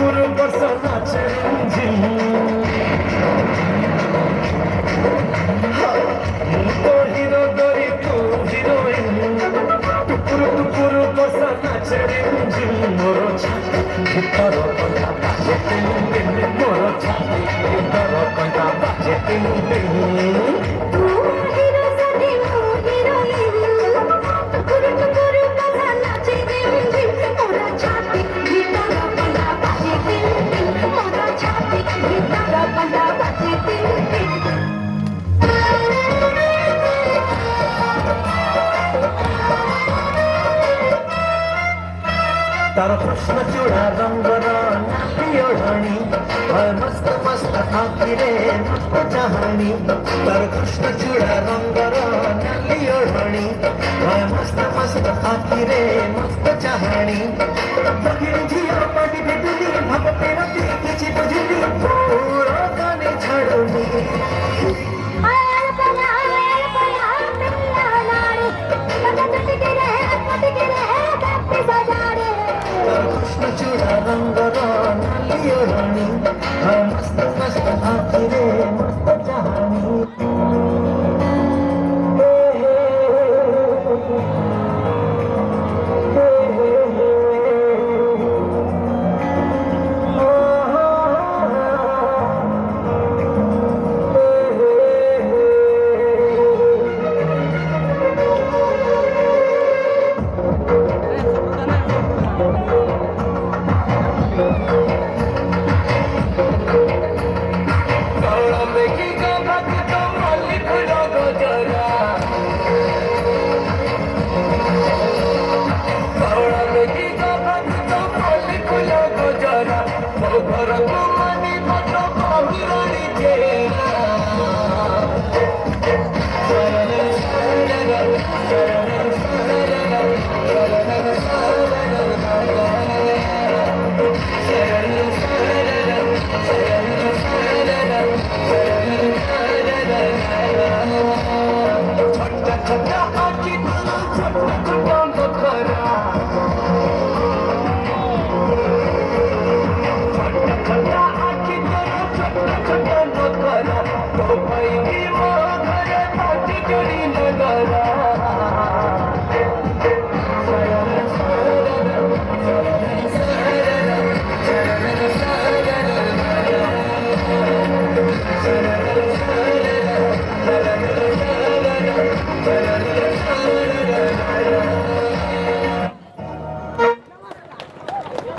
टुकुर बर्षा नाचे रिमझिम तो हिरो गरी तू हिरोइन टुकुर टुकुर बर्षा नाचे रिमझिम मोर छाती ভিতর কন্যা বাজে টিং টিং মোর ছাতি ভিতর কন্যা বাজে টিং টিং तार कृष्ण चूड़ा रंगर नाली ओढ़णी और मस्त मस्त आँखी रे मस्त चाहणी तार कृष्ण चूड़ा रंगर नाली ओढ़णी और मस्त मस्त आँखी रे मस्त चाहणी बगिर झिया पाटी बिजुली भगते रती किछि बुझिली पूरा गाने छाड़ुनी कृष्ण चूड़ा रंगर नाली ओढ़णी मस्त मस्त आँखी रे मस्त चाहणी घर